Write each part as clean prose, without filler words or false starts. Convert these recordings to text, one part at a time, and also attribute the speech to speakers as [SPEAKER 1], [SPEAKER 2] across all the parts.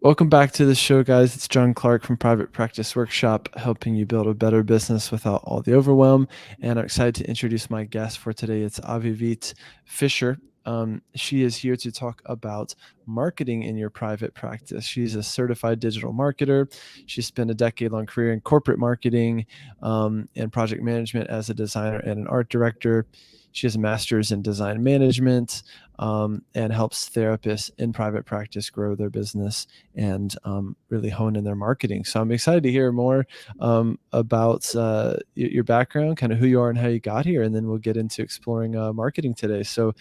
[SPEAKER 1] Welcome back to the show, guys. It's John Clark from Private Practice Workshop, helping you build a better business without all the overwhelm. And I'm excited to introduce my guest for today. It's Avivit Fisher. She is here to talk about marketing in your private practice. She's a certified digital marketer. She spent a decade-long career in corporate marketing and project management as a designer and an art director. She has a master's in design management and helps therapists in private practice grow their business and really hone in their marketing. So I'm excited to hear more about your background, kind of who you are and how you got here, and then we'll get into exploring marketing today. So,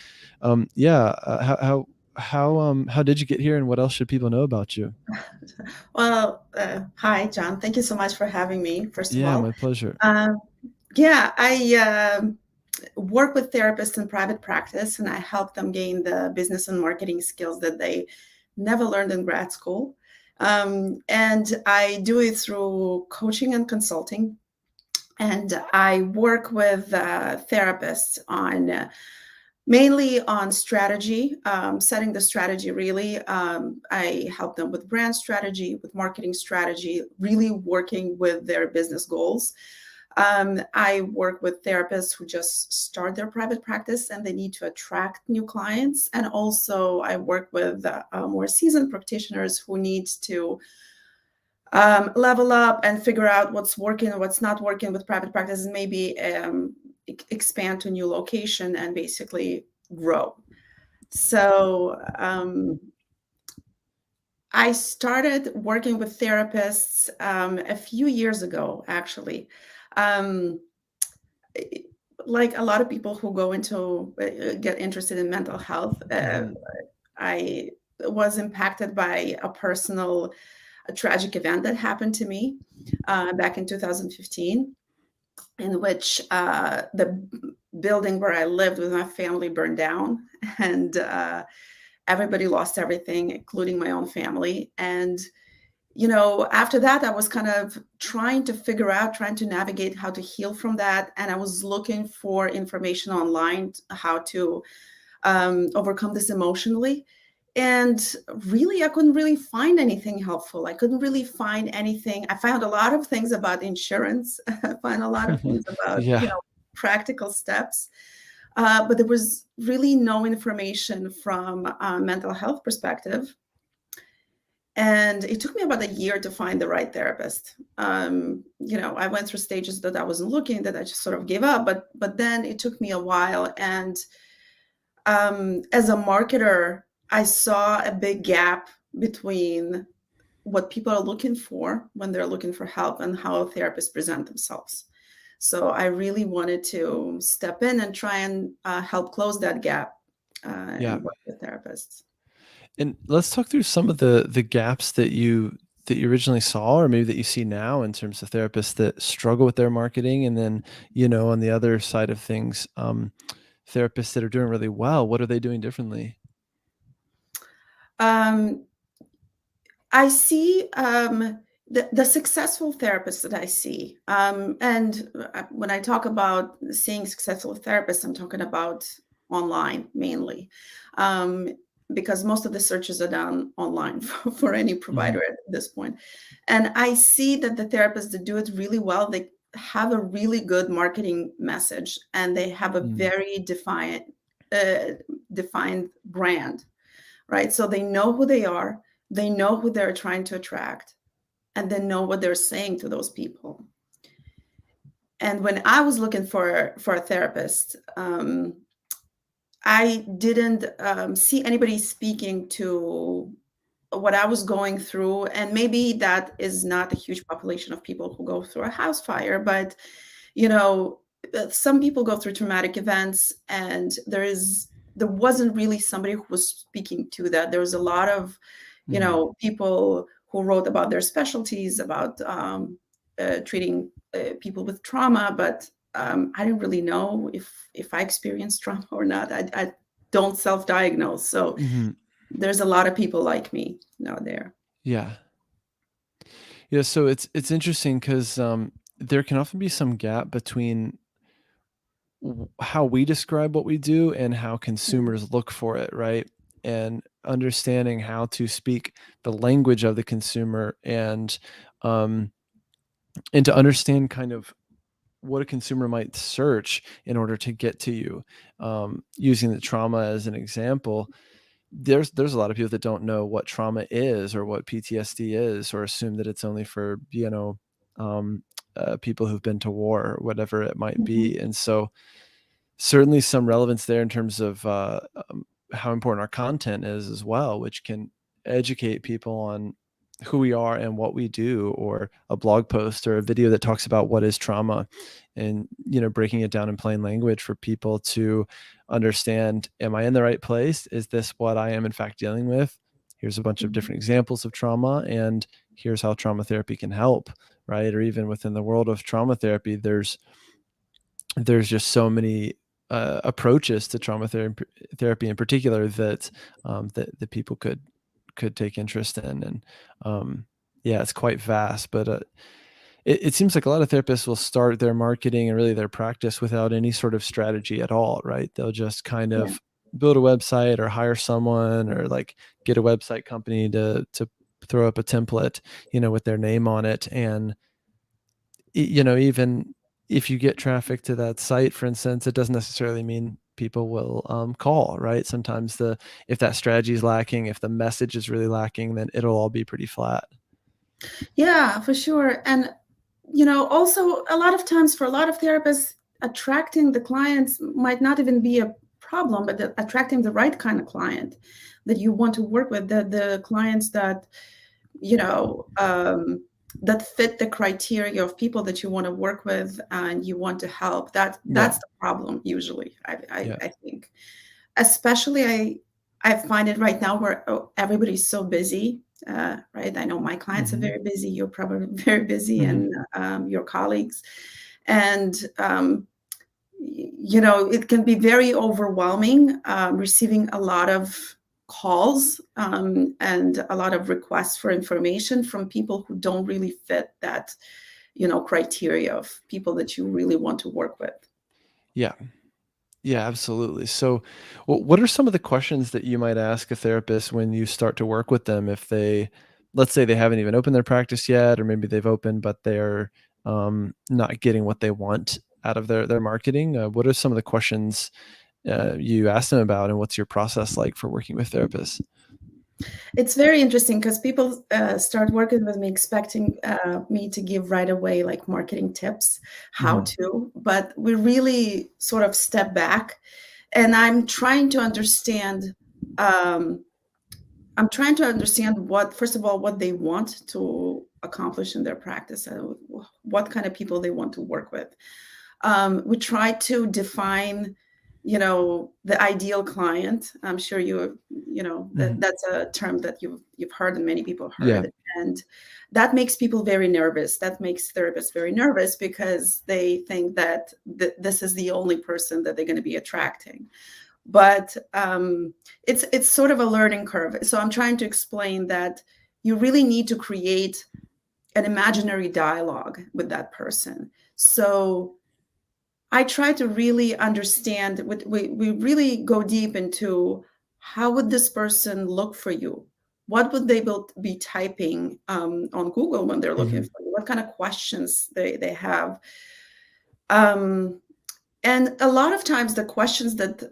[SPEAKER 1] yeah, how did you get here, and what else should people know about you?
[SPEAKER 2] Well, hi, John. Thank you so much for having me, first of
[SPEAKER 1] Yeah,
[SPEAKER 2] all.
[SPEAKER 1] my pleasure.
[SPEAKER 2] Um, yeah, I work with therapists in private practice, and I help them gain the business and marketing skills that they never learned in grad school. And I do it through coaching and consulting. And I work with therapists on mainly on strategy, setting the strategy really. I help them with brand strategy, with marketing strategy, really working with their business goals. I work with therapists who just start their private practice and they need to attract new clients. And also, I work with more seasoned practitioners who need to level up and figure out what's working and what's not working with private practice, and maybe expand to a new location and basically grow. So I started working with therapists a few years ago, actually. Um, like a lot of people who go into get interested in mental health,
[SPEAKER 1] Hmm.
[SPEAKER 2] I was impacted by a tragic event that happened to me back in 2015, in which the building where I lived with my family burned down, and everybody lost everything, including my own family. And after that, I was kind of trying to figure out, trying to navigate how to heal from that, and I was looking for information online how to overcome this emotionally. And really, I couldn't really find anything helpful. I couldn't really find anything. I found a lot of things about insurance. I found a lot of things about,
[SPEAKER 1] Yeah.
[SPEAKER 2] practical steps. But there was really no information from a mental health perspective. And it took me about a year to find the right therapist. I went through stages that I wasn't looking, that I just sort of gave up. But then it took me a while, and as a marketer, I saw a big gap between what people are looking for when they're looking for help and how therapists present themselves. So I really wanted to step in and try and help close that gap
[SPEAKER 1] Yeah.
[SPEAKER 2] and work with therapists.
[SPEAKER 1] And let's talk through some of the gaps that you originally saw, or maybe that you see now in terms of therapists that struggle with their marketing, and then on the other side of things, therapists that are doing really well. What are they doing differently?
[SPEAKER 2] Um, I see the successful therapists that I see. And when I talk about seeing successful therapists, I'm talking about online mainly, um, because most of the searches are done online for any
[SPEAKER 1] Hmm.
[SPEAKER 2] provider at this point. And I see that the therapists that do it really well, they have a really good marketing message, and they have a
[SPEAKER 1] Mm.
[SPEAKER 2] very uh, defined brand, right? So they know who they are, they know who they're trying to attract, and they know what they're saying to those people. And when I was looking for a therapist, I didn't see anybody speaking to what I was going through. And maybe that is not a huge population of people who go through a house fire, but you know, some people go through traumatic events, and there wasn't really somebody who was speaking to that. There was a lot of,
[SPEAKER 1] Mhm.
[SPEAKER 2] people who wrote about their specialties, about treating people with trauma, but I didn't really know if I experienced trauma or not. I don't self-diagnose, so
[SPEAKER 1] Mhm.
[SPEAKER 2] there's a lot of people like me out there.
[SPEAKER 1] Yeah. Yeah, so it's interesting 'cause, there can often be some gap between how we describe what we do and how
[SPEAKER 2] Mhm.
[SPEAKER 1] consumers look for it, right? and understanding how to speak the language of the consumer, um, and to understand kind of what a consumer might search in order to get to you. Using the trauma as an example, there's a lot of people that don't know what trauma is or what PTSD is, or assume that it's only for um, people who've been to war or whatever it might
[SPEAKER 2] Mhm.
[SPEAKER 1] be. And so certainly some relevance there in terms of how important our content is as well, which can educate people on who we are and what we do, or a blog post or a video that talks about what is trauma, and breaking it down in plain language for people to understand, am I in the right place? Is this what I am in fact dealing with? Here's a bunch of
[SPEAKER 2] Mhm.
[SPEAKER 1] different examples of trauma, and here's how trauma therapy can help, right? Or even within the world of trauma therapy, there's just so many approaches to therapy in particular that people could take interest in. And yeah, it's quite vast, but it seems like a lot of therapists will start their marketing and really their practice without any sort of strategy at all, right? They'll just kind
[SPEAKER 2] Yeah.
[SPEAKER 1] of build a website or hire someone, or like get a website company to throw up a template, with their name on it. And even if you get traffic to that site, for instance, it doesn't necessarily mean people will call, right? Sometimes if that strategy is lacking, if the message is really lacking, then it'll all be pretty flat.
[SPEAKER 2] Yeah, for sure. And, also a lot of times for a lot of therapists, attracting the clients might not even be a problem, but attracting the right kind of client that you want to work with, the clients that, you know, um, that fit the criteria of people that you want to work with and you want to help.
[SPEAKER 1] Yeah.
[SPEAKER 2] That's the problem usually,
[SPEAKER 1] Yeah.
[SPEAKER 2] I think. Especially I find it right now where everybody's so busy, right? I know my clients are
[SPEAKER 1] Hmm.
[SPEAKER 2] very busy. You're probably very busy,
[SPEAKER 1] Hmm.
[SPEAKER 2] and your colleagues, and it can be very overwhelming receiving a lot of calls and a lot of requests for information from people who don't really fit that criteria of people that you really want to work with.
[SPEAKER 1] Yeah. Yeah, absolutely. So, what are some of the questions that you might ask a therapist when you start to work with them? If let's say they haven't even opened their practice yet, or maybe they've opened, but they're not getting what they want out of their marketing. What are some of the questions you ask them about, and what's your process like for working with therapists?
[SPEAKER 2] It's very interesting because people start working with me expecting me to give right away like marketing tips, how
[SPEAKER 1] Hmm.
[SPEAKER 2] to, but we really sort of step back, and Um, I'm trying to understand what, first of all, what they want to accomplish in their practice and what kind of people they want to work with. We try to define, the ideal client. I'm sure
[SPEAKER 1] Hmm.
[SPEAKER 2] that's a term that you've heard and many people have
[SPEAKER 1] Yeah.
[SPEAKER 2] heard, and that makes people very nervous. That makes therapists very nervous because they think that this is the only person that they're going to be attracting. But it's sort of a learning curve. So I'm trying to explain that you really need to create an imaginary dialogue with that person. So I try to really understand. We really go deep into how would this person look for you? What would they be typing on Google when they're looking
[SPEAKER 1] Hmm.
[SPEAKER 2] for you? What kind of questions they have? Um, and a lot of times, the questions that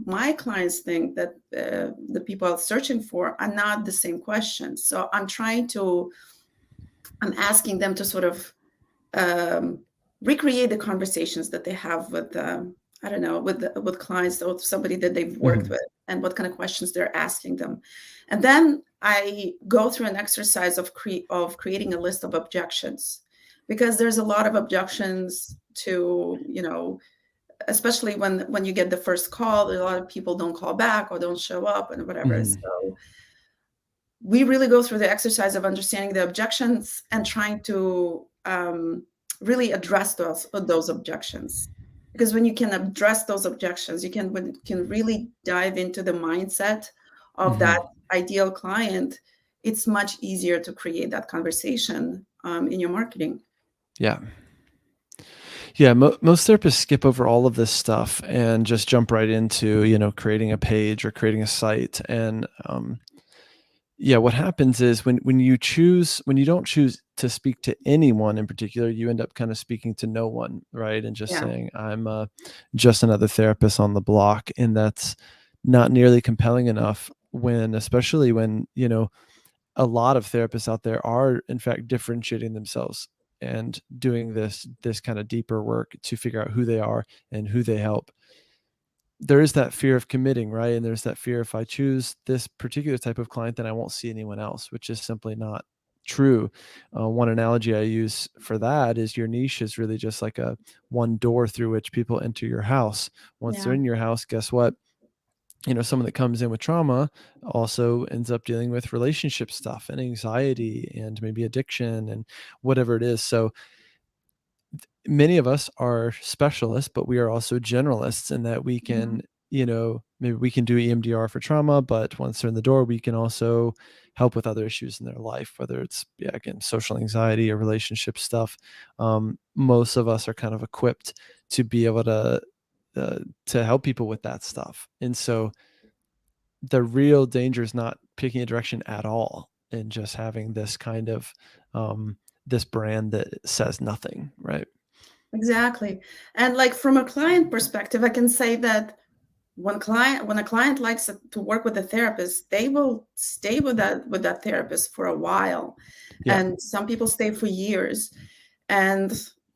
[SPEAKER 2] my clients think that the people are searching for are not the same questions. So I'm asking them to sort of um, recreate the conversations that they have with I don't know, with clients or somebody that they've worked
[SPEAKER 1] Hmm.
[SPEAKER 2] with, and what kind of questions they're asking them. And then I go through an exercise of creating a list of objections, because there's a lot of objections to, especially when you get the first call. A lot of people don't call back or don't show up and whatever.
[SPEAKER 1] Hmm.
[SPEAKER 2] So we really go through the exercise of understanding the objections and trying to really address those objections. Because when you can address those objections, when you can really dive into the mindset of that
[SPEAKER 1] Hmm.
[SPEAKER 2] ideal client, it's much easier to create that conversation in your marketing.
[SPEAKER 1] Yeah. Yeah, most therapists skip over all of this stuff and just jump right into, creating a page or creating a site. And yeah, what happens is when you don't choose to speak to anyone in particular, you end up kind of speaking to no one, right? And just
[SPEAKER 2] Yeah,
[SPEAKER 1] saying, I'm just another therapist on the block. And that's not nearly compelling enough especially when, a lot of therapists out there are in fact differentiating themselves and doing this kind of deeper work to figure out who they are and who they help. There is that fear of committing, right? And there's that fear, if I choose this particular type of client, then I won't see anyone else, which is simply not true. One analogy I use for that is your niche is really just like a one door through which people enter your house. Once they're
[SPEAKER 2] yeah,
[SPEAKER 1] in your house, guess what? Someone that comes in with trauma also ends up dealing with relationship stuff and anxiety and maybe addiction and whatever it is. So many of us are specialists, but we are also generalists in that we
[SPEAKER 2] yeah,
[SPEAKER 1] can, maybe we can do EMDR for trauma, but once they're in the door, we can also help with other issues in their life, whether it's, yeah, again, social anxiety or relationship stuff. Most of us are kind of equipped to be able to help people with that stuff. And so the real danger is not picking a direction at all and just having this kind of this brand that says nothing, right?
[SPEAKER 2] exactly. And like from a client perspective, I can say that when a client likes to work with a therapist, they will stay with that therapist for a while.
[SPEAKER 1] Yeah,
[SPEAKER 2] And some people stay for years, and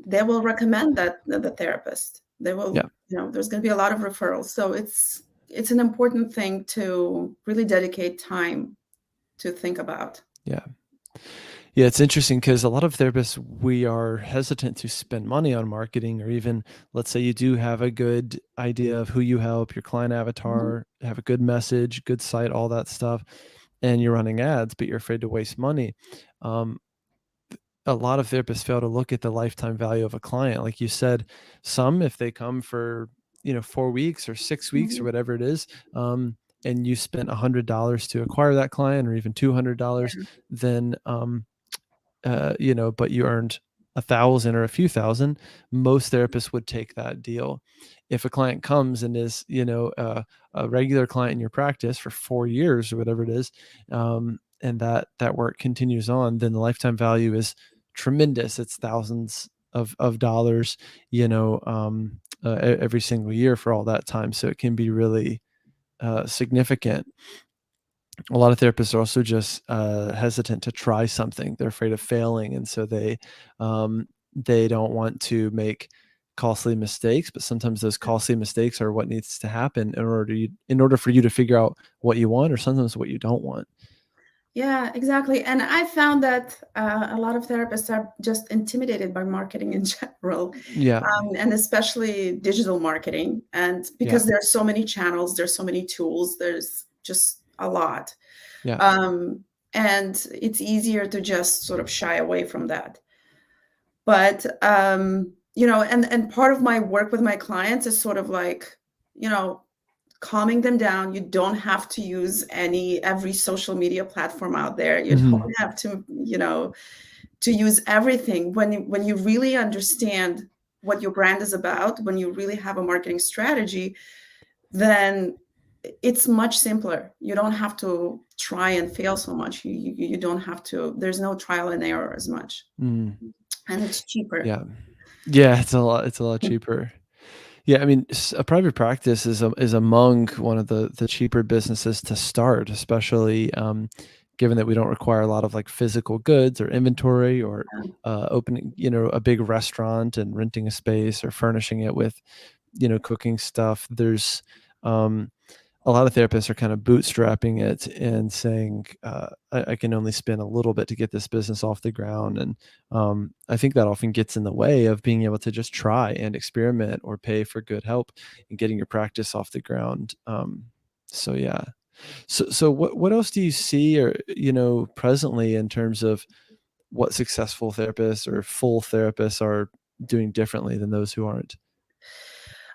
[SPEAKER 2] they will recommend the therapist. They will,
[SPEAKER 1] yeah,
[SPEAKER 2] there's going to be a lot of referrals. So it's an important thing to really dedicate time to think about.
[SPEAKER 1] yeah. Yeah, it's interesting because a lot of therapists, we are hesitant to spend money on marketing, or even, let's say you do have a good idea of who you help, your client
[SPEAKER 2] Mhm.
[SPEAKER 1] avatar, have a good message, good site, all that stuff, and you're running ads, but you're afraid to waste money. Um, a lot of therapists fail to look at the lifetime value of a client. Like you said, some, if they come for, 4 weeks or 6 weeks or
[SPEAKER 2] Mhm.
[SPEAKER 1] whatever it is, and you spent $100 to acquire that client or even $200, then, but you earned 1,000 or a few thousand, most therapists would take that deal. If a client comes and is, a regular client in your practice for 4 years or whatever it is, and that work continues on, then the lifetime value is tremendous. It's thousands of dollars, every single year for all that time. So it can be really significant. A lot of therapists are also just hesitant to try something. They're afraid of failing, and so they don't want to make costly mistakes. But sometimes those costly mistakes are what needs to happen in order for you to figure out what you want, or sometimes what you don't want.
[SPEAKER 2] Yeah, exactly. And I found that a lot of therapists are just intimidated by marketing in general,
[SPEAKER 1] Yeah,
[SPEAKER 2] and especially digital marketing. And
[SPEAKER 1] yeah,
[SPEAKER 2] because there's so many channels, there's so many tools, there's just a lot.
[SPEAKER 1] yeah.
[SPEAKER 2] Um, and it's easier to just sort of shy away from that. But and part of my work with my clients is sort of like, you know, calming them down. You don't have to use every social media platform out there. You
[SPEAKER 1] Hmm.
[SPEAKER 2] don't have to, to use everything. When you really understand what your brand is about, when you really have a marketing strategy, then it's much simpler. You don't have to try and fail so much. You don't have to. There's no trial and error as much,
[SPEAKER 1] Mm,
[SPEAKER 2] and it's cheaper.
[SPEAKER 1] yeah, yeah. It's a lot cheaper. Yeah, I mean, a private practice is among one of the cheaper businesses to start, especially given that we don't require a lot of like physical goods or inventory or opening, a big restaurant and renting a space or furnishing it with, cooking stuff. There's um, a lot of therapists are kind of bootstrapping it and saying, I can only spend a little bit to get this business off the ground. And I think that often gets in the way of being able to just try and experiment or pay for good help in getting your practice off the ground. So yeah. So what else do you see or, presently in terms of what successful therapists or full therapists are doing differently than those who aren't?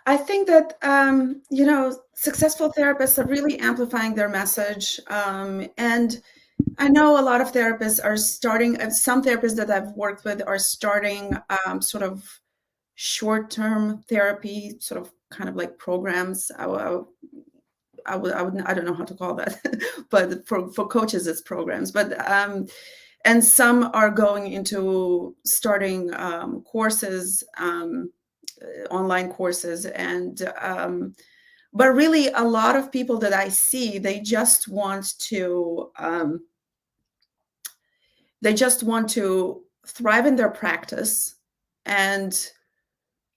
[SPEAKER 2] I think that successful therapists are really amplifying their message, and I know a lot of therapists are starting. Some therapists that I've worked with are starting sort of short-term therapy, sort of kind of like programs. I don't know how to call that, but for coaches, it's programs. But and some are going into starting courses, online courses, and but really, a lot of people that I see, they just want to thrive in their practice and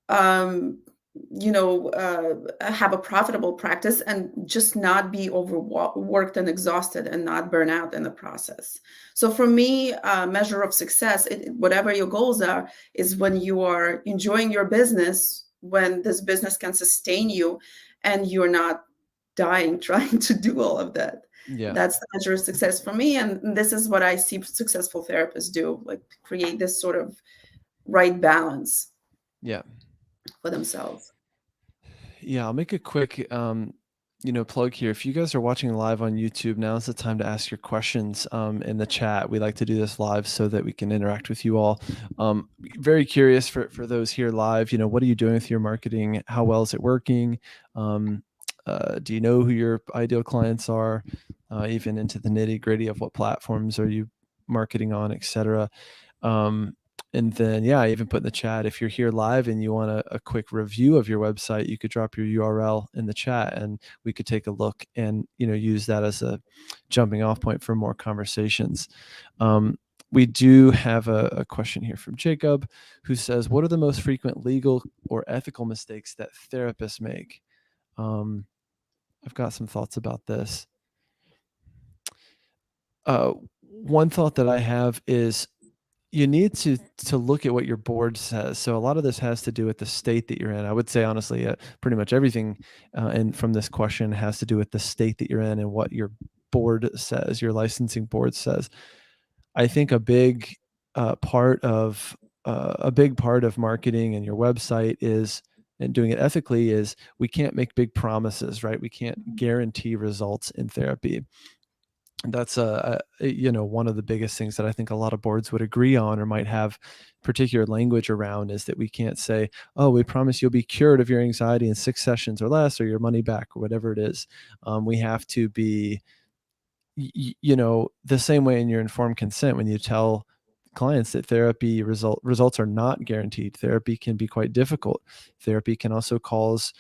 [SPEAKER 2] um, have a profitable practice and just not be overworked and exhausted and not burn out in the process. So for me, a measure of success, whatever your goals are, is when you are enjoying your business, when this business can sustain you and you're not dying trying to do all of that.
[SPEAKER 1] Yeah.
[SPEAKER 2] That's the measure of success for me. And this is what I see successful therapists do, like create this sort of right balance
[SPEAKER 1] Yeah.
[SPEAKER 2] for themselves.
[SPEAKER 1] Yeah, I'll make a quick plug here. If you guys are watching live on YouTube, now's the time to ask your questions in the chat. We like to do this live so that we can interact with you all. Very curious for those here live, what are you doing with your marketing? How well is it working? Do you know who your ideal clients are? Even into the nitty gritty of what platforms are you marketing on, etc. And then, yeah, I even put in the chat, if you're here live and you want a quick review of your website, you could drop your URL in the chat and we could take a look and, use that as a jumping off point for more conversations. We do have a question here from Jacob, who says, what are the most frequent legal or ethical mistakes that therapists make? I've got some thoughts about this. One thought that I have is you need to look at what your board says. So a lot of this has to do with the state that you're in. I would say honestly, pretty much everything, and from this question has to do with the state that you're in and what your board says, your licensing board says. I think a big part of marketing and your website is, and doing it ethically, is we can't make big promises, right? We can't guarantee results in therapy. That's one of the biggest things that I think a lot of boards would agree on or might have particular language around, is that we can't say, oh, we promise you'll be cured of your anxiety in 6 sessions or less, or your money back, or whatever it is. We have to be, the same way in your informed consent, when you tell clients that therapy results are not guaranteed. Therapy can be quite difficult. Therapy can also cause,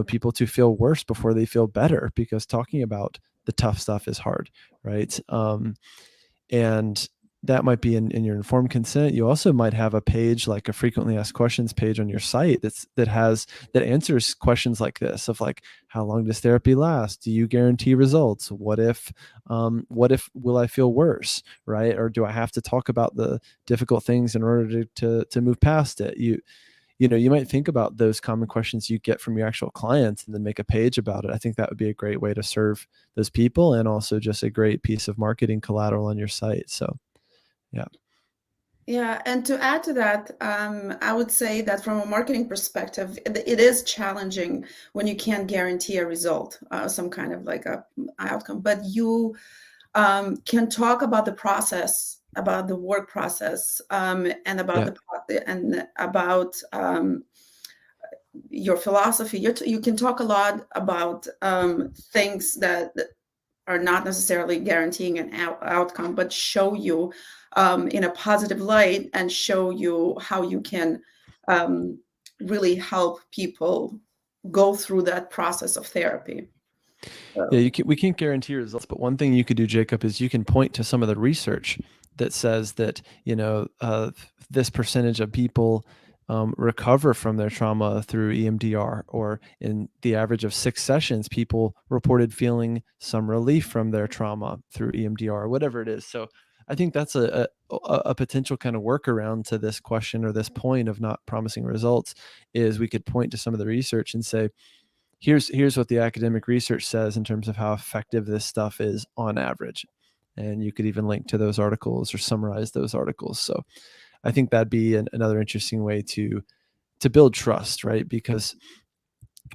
[SPEAKER 1] people to feel worse before they feel better, because talking about the tough stuff is hard, right? And that might be in your informed consent. You also might have a page, like a frequently asked questions page on your site, that answers questions like this, of like, how long does therapy last? Do you guarantee results? What if will I feel worse, right? Or do I have to talk about the difficult things in order to move past it? You might think about those common questions you get from your actual clients and then make a page about it. I think that would be a great way to serve those people, and also just a great piece of marketing collateral on your site. So, yeah.
[SPEAKER 2] Yeah, and to add to that, I would say that from a marketing perspective, it is challenging when you can't guarantee a result, some kind of like a outcome. But you can talk about the process, about the work process, and about
[SPEAKER 1] Yeah.
[SPEAKER 2] and about your philosophy. You can talk a lot about things that are not necessarily guaranteeing an outcome, but show you in a positive light and show you how you can really help people go through that process of therapy.
[SPEAKER 1] Yeah,
[SPEAKER 2] So,
[SPEAKER 1] we can't guarantee results, but one thing you could do, Jacob, is you can point to some of the research that says that, this percentage of people recover from their trauma through EMDR, or in the average of 6 sessions, people reported feeling some relief from their trauma through EMDR, or whatever it is. So I think that's a potential kind of workaround to this question, or this point of not promising results, is we could point to some of the research and say, here's what the academic research says in terms of how effective this stuff is on average. And you could even link to those articles or summarize those articles. So I think that'd be another interesting way to build trust, right? Because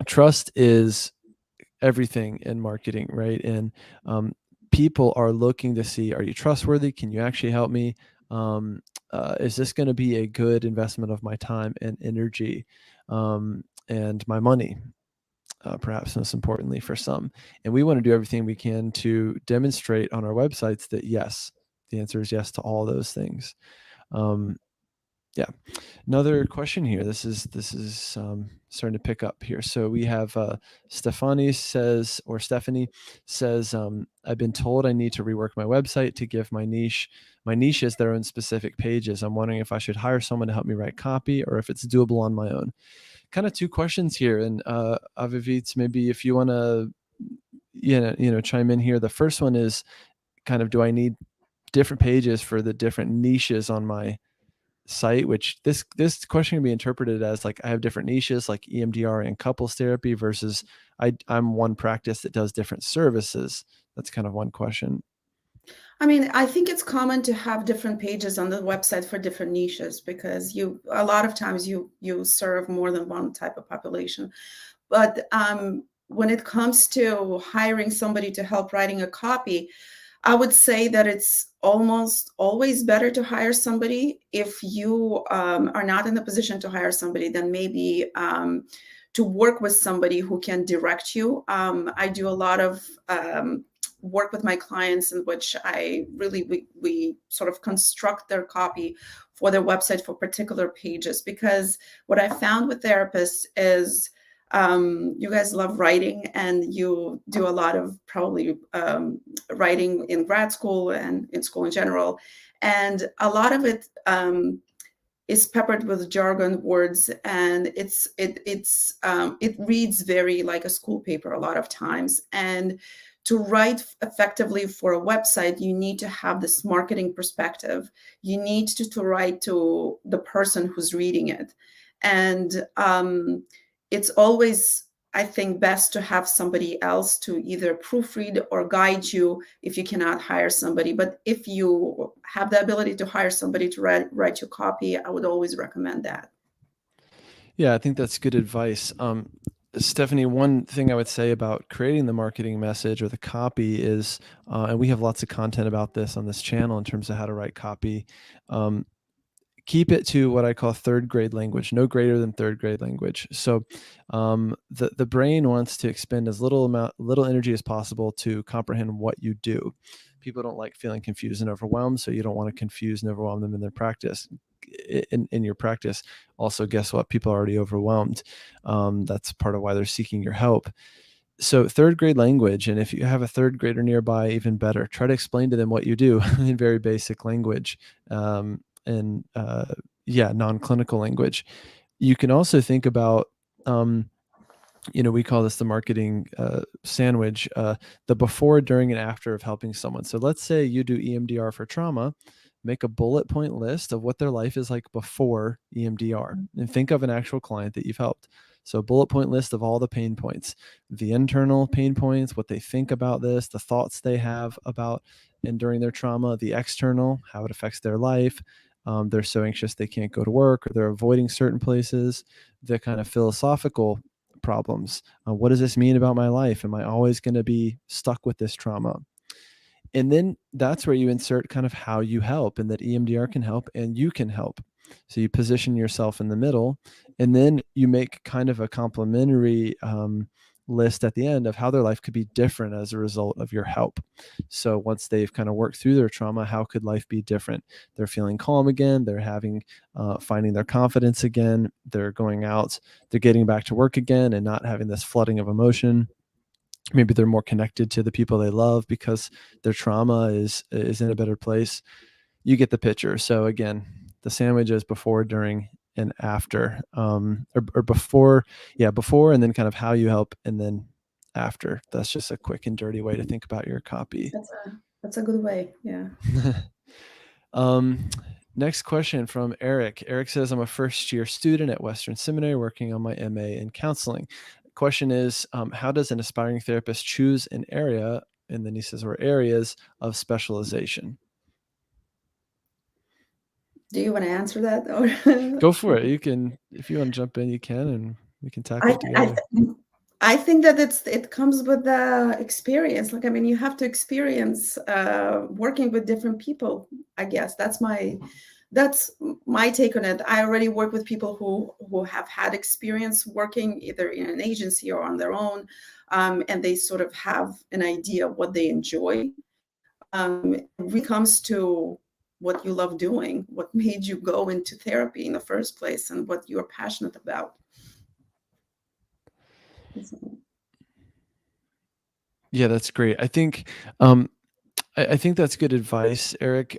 [SPEAKER 1] trust is everything in marketing, right? And people are looking to see, are you trustworthy? Can you actually help me? Is this going to be a good investment of my time and energy, and my money? Perhaps most importantly for some. And we want to do everything we can to demonstrate on our websites that yes, the answer is yes to all those things. Um, yeah. Another question here. This is starting to pick up here. So we have Stephanie says, I've been told I need to rework my website to give my niches their own specific pages. I'm wondering if I should hire someone to help me write copy or if it's doable on my own. Kind of two questions here, and Avivit, maybe if you want to, chime in here. The first one is kind of, do I need different pages for the different niches on my site? Which this question can be interpreted as like I have different niches like EMDR and couples therapy versus I'm one practice that does different services. That's kind of one question.
[SPEAKER 2] I mean, I think it's common to have different pages on the website for different niches because a lot of times you serve more than one type of population. But when it comes to hiring somebody to help writing a copy, I would say that it's almost always better to hire somebody. If you are not in the position to hire somebody, then maybe to work with somebody who can direct you. I do a lot of work with my clients in which we sort of construct their copy for their website for particular pages, because what I found with therapists is you guys love writing and you do a lot of probably writing in grad school and in school in general. And a lot of it is peppered with jargon words, and it reads very like a school paper a lot of times. And to write effectively for a website, you need to have this marketing perspective. You need to write to the person who's reading it. And it's always, I think, best to have somebody else to either proofread or guide you if you cannot hire somebody. But if you have the ability to hire somebody to write your copy, I would always recommend that.
[SPEAKER 1] Yeah, I think that's good advice. Stephanie, one thing I would say about creating the marketing message or the copy is, and we have lots of content about this on this channel in terms of how to write copy. Keep it to what I call third grade language, no greater than third grade language. So the brain wants to expend as little energy as possible to comprehend what you do. People don't like feeling confused and overwhelmed, so you don't want to confuse and overwhelm them in their practice. In your practice, also, guess what? People are already overwhelmed. That's part of why they're seeking your help. So third grade language, and if you have a third grader nearby, even better. Try to explain to them what you do in very basic language, and non-clinical language. You can also think about, we call this the marketing sandwich, the before, during, and after of helping someone. So let's say you do EMDR for trauma. Make a bullet point list of what their life is like before EMDR, and think of an actual client that you've helped. So bullet point list of all the pain points, the internal pain points, what they think about this, the thoughts they have about and during their trauma, the external, how it affects their life. They're so anxious they can't go to work, or they're avoiding certain places. The kind of philosophical problems. What does this mean about my life? Am I always going to be stuck with this trauma? And then that's where you insert kind of how you help, and that EMDR can help and you can help. So you position yourself in the middle, and then you make kind of a complementary list at the end of how their life could be different as a result of your help. So once they've kind of worked through their trauma, how could life be different? They're feeling calm again. They're finding their confidence again. They're going out. They're getting back to work again and not having this flooding of emotion. Maybe they're more connected to the people they love because their trauma is in a better place. You get the picture. So again, the sandwich is before, during, and after, or before, before, and then kind of how you help, and then after. That's just a quick and dirty way to think about your copy.
[SPEAKER 2] That's a good way. Yeah.
[SPEAKER 1] Next question from Eric. Eric says, I'm a first-year student at Western Seminary working on my MA in counseling. Question is, how does an aspiring therapist choose an area, and then he says, or areas of specialization?
[SPEAKER 2] Do you want to answer that?
[SPEAKER 1] Go for it. You can, if you want to jump in, you can, and we can tackle
[SPEAKER 2] I,
[SPEAKER 1] it together.
[SPEAKER 2] I think that it comes with the experience. Like, I mean, you have to experience working with different people. I guess that's my take on it. I already work with people who have had experience working either in an agency or on their own, and they sort of have an idea of what they enjoy. It really comes to what you love doing, what made you go into therapy in the first place, and what you're passionate about.
[SPEAKER 1] Yeah, that's great. I think that's good advice, Eric.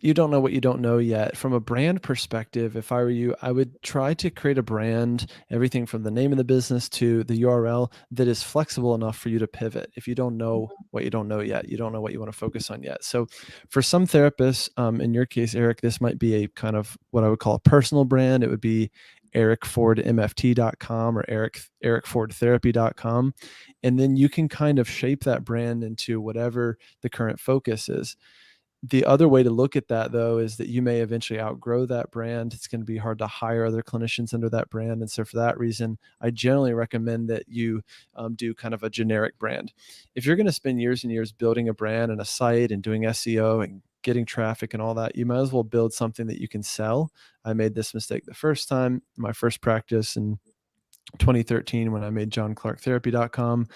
[SPEAKER 1] You don't know what you don't know yet. From a brand perspective, if I were you, I would try to create a brand, everything from the name of the business to the URL, that is flexible enough for you to pivot. If you don't know what you don't know yet, you don't know what you want to focus on yet. So, for some therapists, in your case, Eric, this might be a kind of what I would call a personal brand. It would be ericfordmft.com or ericfordtherapy.com. And then you can kind of shape that brand into whatever the current focus is. The other way to look at that, though, is that you may eventually outgrow that brand. It's going to be hard to hire other clinicians under that brand. And so, for that reason, I generally recommend that you do kind of a generic brand. If you're going to spend years and years building a brand and a site and doing SEO and getting traffic and all that, you might as well build something that you can sell. I made this mistake the first time, my first practice in 2013 when I made johnclarktherapy.com.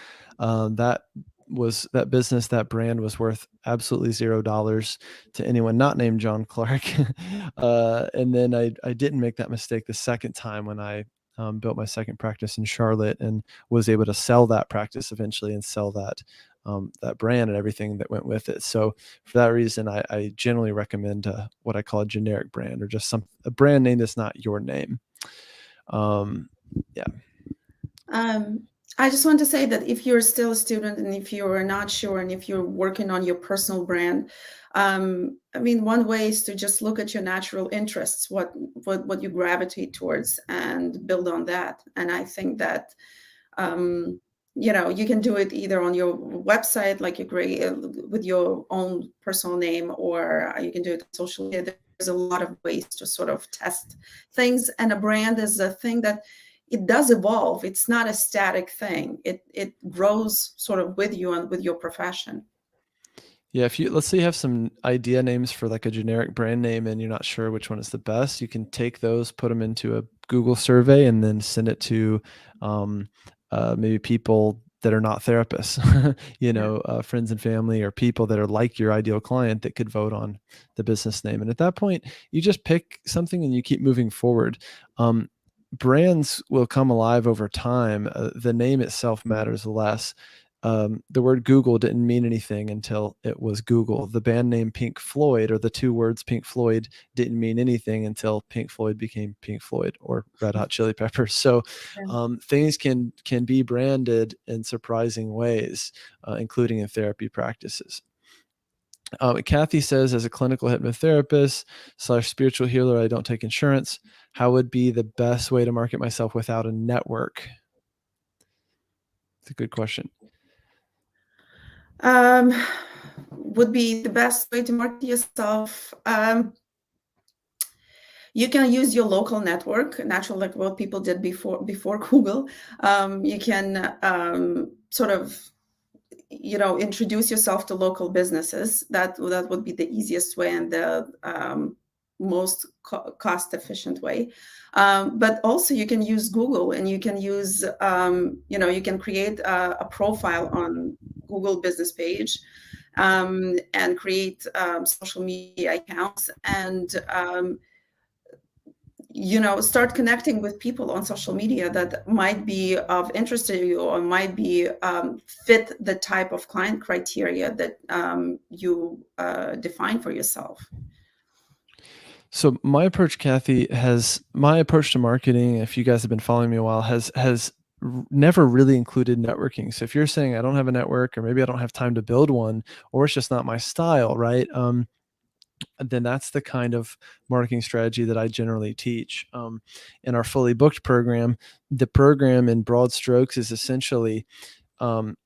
[SPEAKER 1] That was that business, that brand was worth absolutely $0 to anyone not named John Clark. And then I didn't make that mistake the second time when I built my second practice in Charlotte and was able to sell that practice eventually and sell that brand and everything that went with it. So for that reason, I generally recommend what I call a generic brand, or just a brand name that's not your name. Yeah.
[SPEAKER 2] Um, I just want to say that if you're still a student and if you're not sure and if you're working on your personal brand, I mean, one way is to just look at your natural interests, what you gravitate towards, and build on that. And I think that um, you can do it either on your website, like you create with your own personal name, or you can do it on social media. There's a lot of ways to sort of test things, and a brand is a thing that it does evolve. It's not a static thing. It grows sort of with you and with your profession.
[SPEAKER 1] Yeah, if you let's say you have some idea names for like a generic brand name and you're not sure which one is the best, you can take those, put them into a Google survey, and then send it to um, maybe people that are not therapists,
[SPEAKER 2] Yeah.
[SPEAKER 1] friends and family, or people that are like your ideal client that could vote on the business name. And at that point, you just pick something and you keep moving forward. Brands will come alive over time. The name itself matters less. The word Google didn't mean anything until it was Google. The band name Pink Floyd, or the two words Pink Floyd, didn't mean anything until Pink Floyd became Pink Floyd or Red Hot Chili Peppers. So things can be branded in surprising ways, including in therapy practices. Kathy says, as a clinical hypnotherapist / spiritual healer, I don't take insurance. How would be the best way to market myself without a network? It's a good question.
[SPEAKER 2] Would be the best way to market yourself. You can use your local network, naturally, like what people did before Google. You can sort of introduce yourself to local businesses. That would be the easiest way and the most cost efficient way. But also you can use Google, and you can use you can create a profile on Google business page, and create social media accounts, and start connecting with people on social media that might be of interest to you, or might be fit the type of client criteria that you define for yourself.
[SPEAKER 1] So my approach, Kathy, my approach to marketing, if you guys have been following me a while, has never really included networking. So if you're saying I don't have a network, or maybe I don't have time to build one, or it's just not my style, right? Then that's the kind of marketing strategy that I generally teach. In our fully booked program, the program in broad strokes is essentially um,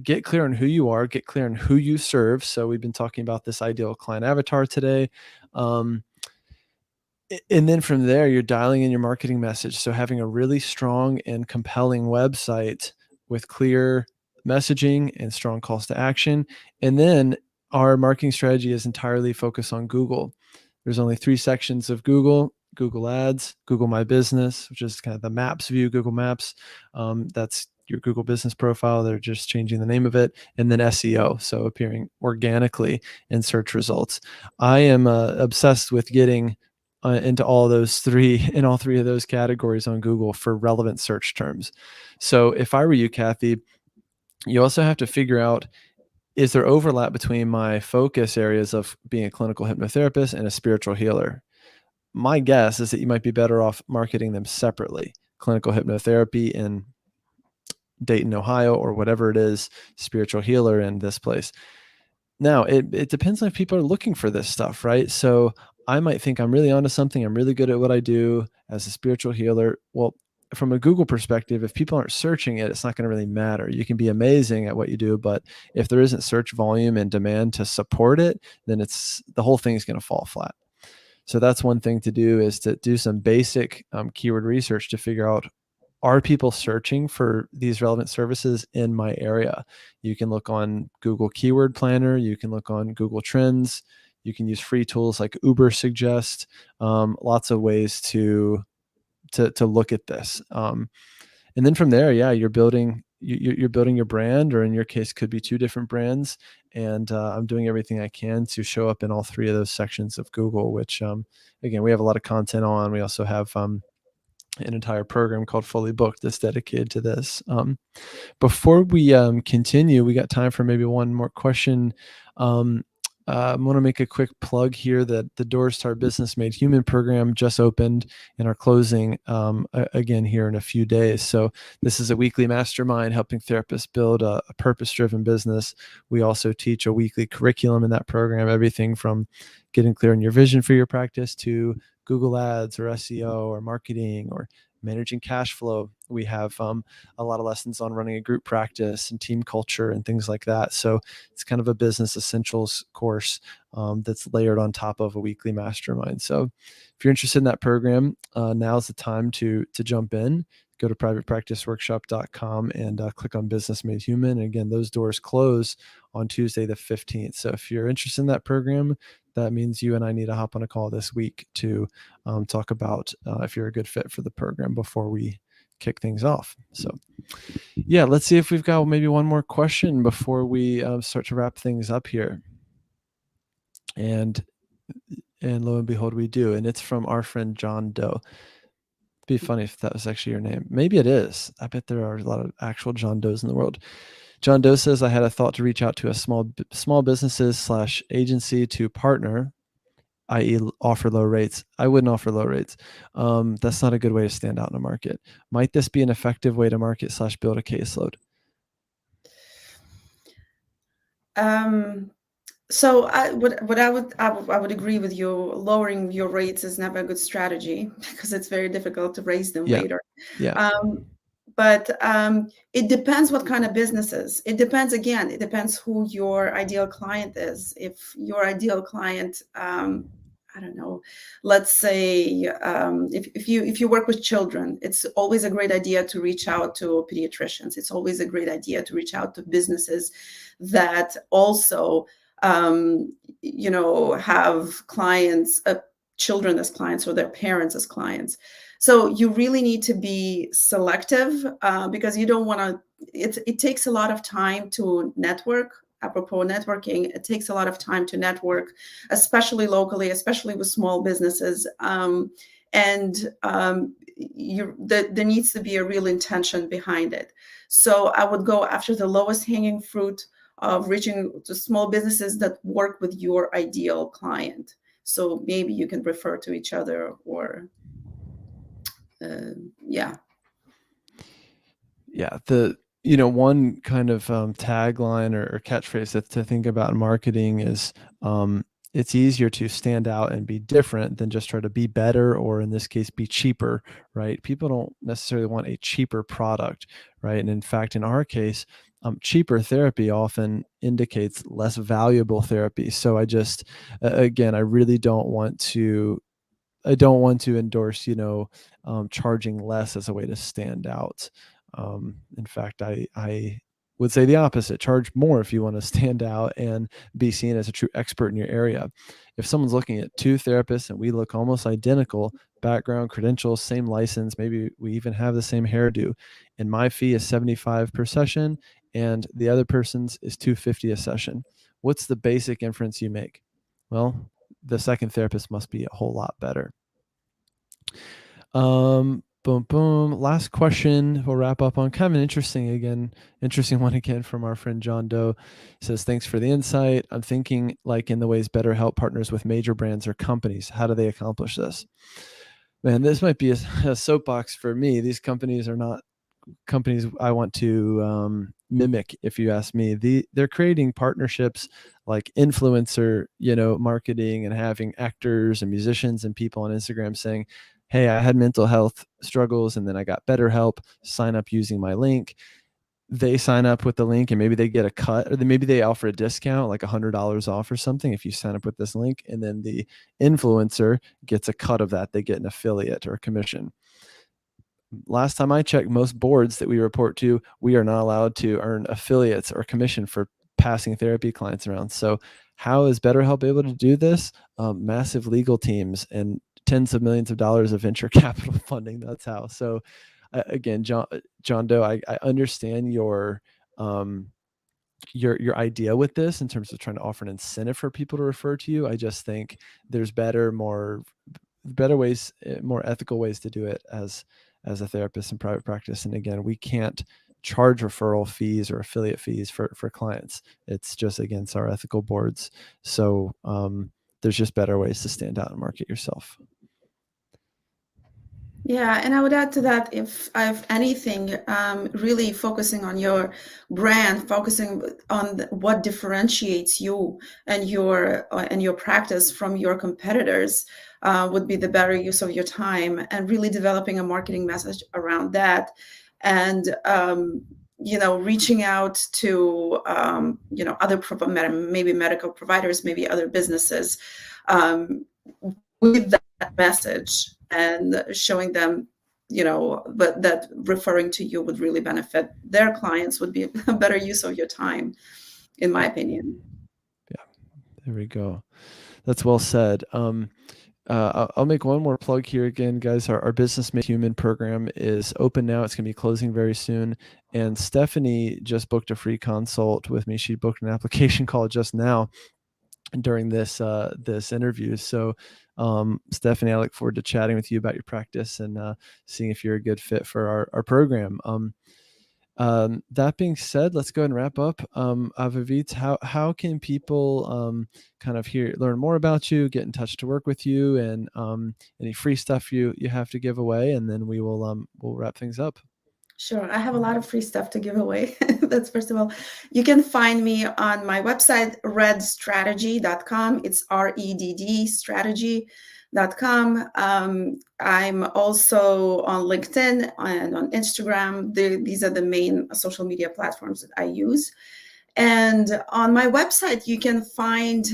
[SPEAKER 1] get clear on who you are, get clear on who you serve. So we've been talking about this ideal client avatar today. And then from there, you're dialing in your marketing message. So having a really strong and compelling website with clear messaging and strong calls to action. And then our marketing strategy is entirely focused on Google. There's only 3 sections of Google: Google Ads, Google My Business, which is kind of the Maps view, Google Maps. That's your Google Business profile. They're just changing the name of it. And then SEO, so appearing organically in search results. I am obsessed with getting into all those three, in all three of those categories on Google for relevant search terms. So if I were you, Kathy, you also have to figure out, is there overlap between my focus areas of being a clinical hypnotherapist and a spiritual healer? My guess is that you might be better off marketing them separately. Clinical hypnotherapy in Dayton, Ohio, or whatever it is, spiritual healer in this place. Now, it depends on if people are looking for this stuff, right? So I might think I'm really onto something. I'm really good at what I do as a spiritual healer. Well, from a Google perspective, if people aren't searching it, it's not going to really matter. You can be amazing at what you do, but if there isn't search volume and demand to support it, then the whole thing is going to fall flat. So that's one thing to do, is to do some basic keyword research to figure out, are people searching for these relevant services in my area? You can look on Google Keyword Planner. You can look on Google Trends. You can use free tools like Uber Suggest. Lots of ways to look at this. And then from there, yeah, you're building your brand, or in your case, could be 2 different brands. And I'm doing everything I can to show up in all 3 of those sections of Google, which again, we have a lot of content on. We also have an entire program called Fully Booked that's dedicated to this. Before we continue, we got time for maybe one more question. I want to make a quick plug here that the Doors to Our Business Made Human program just opened and are closing again here in a few days. So this is a weekly mastermind helping therapists build a purpose-driven business. We also teach a weekly curriculum in that program, everything from getting clear on your vision for your practice to Google Ads or SEO or marketing or managing cash flow. We have a lot of lessons on running a group practice and team culture and things like that. So it's kind of a business essentials course that's layered on top of a weekly mastermind. So if you're interested in that program, now's the time to jump in. Go to privatepracticeworkshop.com and click on Business Made Human. And again, those doors close on Tuesday the 15th. So if you're interested in that program, that means you and I need to hop on a call this week to talk about if you're a good fit for the program before we kick things off. So yeah, let's see if we've got maybe one more question before we start to wrap things up here. And lo and behold, we do. And it's from our friend John Doe. It'd be funny if that was actually your name. Maybe it is. I bet there are a lot of actual John Does in the world. John Doe says, I had a thought to reach out to a small businesses / agency to partner, i.e. offer low rates. I wouldn't offer low rates. That's not a good way to stand out in a market. Might this be an effective way to market / build a caseload?
[SPEAKER 2] So I would agree with you. Lowering your rates is never a good strategy because it's very difficult to raise them
[SPEAKER 1] Yeah.
[SPEAKER 2] later.
[SPEAKER 1] Yeah.
[SPEAKER 2] But it depends what kind of businesses. It depends, again, it depends who your ideal client is. If your ideal client, I don't know, let's say if you work with children, it's always a great idea to reach out to pediatricians. It's always a great idea to reach out to businesses that also have clients, children as clients, or their parents as clients. So you really need to be selective because you don't want to. It takes a lot of time to network. Apropos networking, it takes a lot of time to network, especially locally, especially with small businesses. There needs to be a real intention behind it. So I would go after the lowest hanging fruit of reaching to small businesses that work with your ideal client. So maybe you can refer to each other, or yeah.
[SPEAKER 1] Yeah. One kind of tagline or catchphrase to think about in marketing is it's easier to stand out and be different than just try to be better, or in this case, be cheaper, right? People don't necessarily want a cheaper product, right? And in fact, in our case, cheaper therapy often indicates less valuable therapy. So again, I really don't want to endorse, charging less as a way to stand out. In fact, I would say the opposite. Charge more if you want to stand out and be seen as a true expert in your area. If someone's looking at two therapists and we look almost identical, background, credentials, same license, maybe we even have the same hairdo, and my fee is 75 per session and the other person's is 250 a session, what's the basic inference you make? Well, the second therapist must be a whole lot better. Boom, boom. Last question. We'll wrap up on kind of an interesting one again from our friend John Doe. He says, thanks for the insight. I'm thinking like in the ways BetterHelp partners with major brands or companies. How do they accomplish this? Man, this might be a soapbox for me. These companies are not companies I want to mimic, if you ask me. They're creating partnerships like influencer, marketing, and having actors and musicians and people on Instagram saying, hey, I had mental health struggles and then I got better help. Sign up using my link. They sign up with the link and maybe they get a cut, or maybe they offer a discount, like $100 off or something if you sign up with this link. And then the influencer gets a cut of that. They get an affiliate or a commission. Last time I checked, most boards that we report to, we are not allowed to earn affiliates or commission for passing therapy clients around. So how is BetterHelp able to do this? Massive legal teams and tens of millions of dollars of venture capital funding. That's how. So again, John Doe, I understand your idea with this in terms of trying to offer an incentive for people to refer to you. I just think there's better ways, more ethical ways to do it as a therapist in private practice. And again, we can't charge referral fees or affiliate fees for clients. It's just against our ethical boards. So there's just better ways to stand out and market yourself.
[SPEAKER 2] Yeah, and I would add to that, if anything, really focusing on your brand, focusing on what differentiates you and your practice from your competitors, would be the better use of your time, and really developing a marketing message around that, and reaching out to other maybe medical providers, maybe other businesses, with that message, and showing them, but that referring to you would really benefit their clients, would be a better use of your time, in my opinion.
[SPEAKER 1] Yeah, there we go. That's well said. I'll make one more plug here again, guys. Our Business Made Human program is open now. It's going to be closing very soon. And Stephanie just booked a free consult with me. She booked an application call just now during this interview. So Stephanie, I look forward to chatting with you about your practice and seeing if you're a good fit for our program. That being said, let's go ahead and wrap up. Avivit, how can people kind of learn more about you, get in touch to work with you, and any free stuff you have to give away, and then we'll wrap things up.
[SPEAKER 2] Sure. I have a lot of free stuff to give away. That's first of all. You can find me on my website, redstrategy.com. It's REDD strategy.com. I'm also on LinkedIn and on Instagram. These are the main social media platforms that I use. And on my website, you can find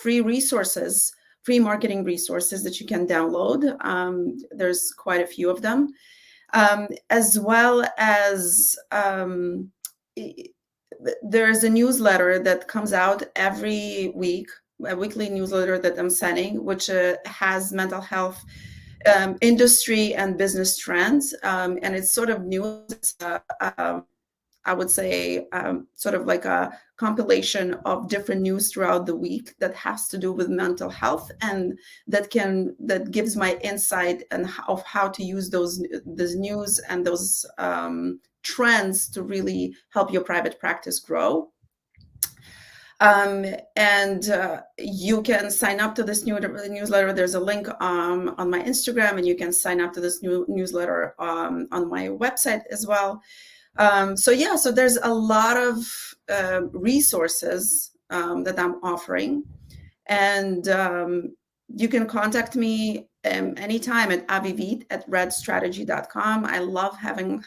[SPEAKER 2] free resources, free marketing resources that you can download. There's quite a few of them. As well as there's a newsletter that comes out every week, a weekly newsletter that I'm sending, which has mental health industry and business trends. And it's sort of news. I would say sort of like a compilation of different news throughout the week that has to do with mental health, and that gives my insight and of how to use this news and those trends to really help your private practice grow. And you can sign up to this newsletter. There's a link on my Instagram, and you can sign up to this new newsletter on my website as well. So there's a lot of resources that I'm offering, and you can contact me anytime at avivit@redstrategy.com. I love having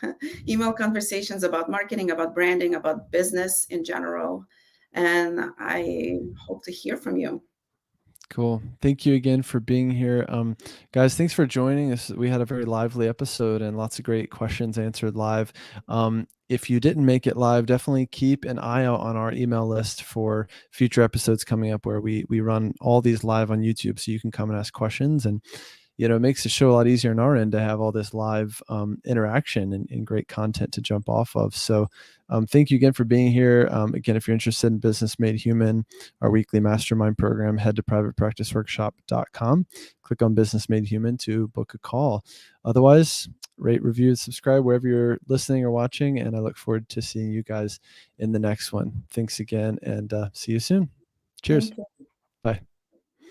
[SPEAKER 2] email conversations about marketing, about branding, about business in general, and I hope to hear from you.
[SPEAKER 1] Cool. Thank you again for being here. Guys, thanks for joining us. We had a very lively episode and lots of great questions answered live. If you didn't make it live, definitely keep an eye out on our email list for future episodes coming up where we run all these live on YouTube, so you can come and ask questions. And it makes the show a lot easier on our end to have all this live interaction and great content to jump off of. So thank you again for being here. Again, if you're interested in Business Made Human, our weekly mastermind program, head to privatepracticeworkshop.com, click on Business Made Human to book a call. Otherwise, rate, review, and subscribe wherever you're listening or watching. And I look forward to seeing you guys in the next one. Thanks again, and see you soon. Cheers.
[SPEAKER 2] Thank you.
[SPEAKER 1] Bye.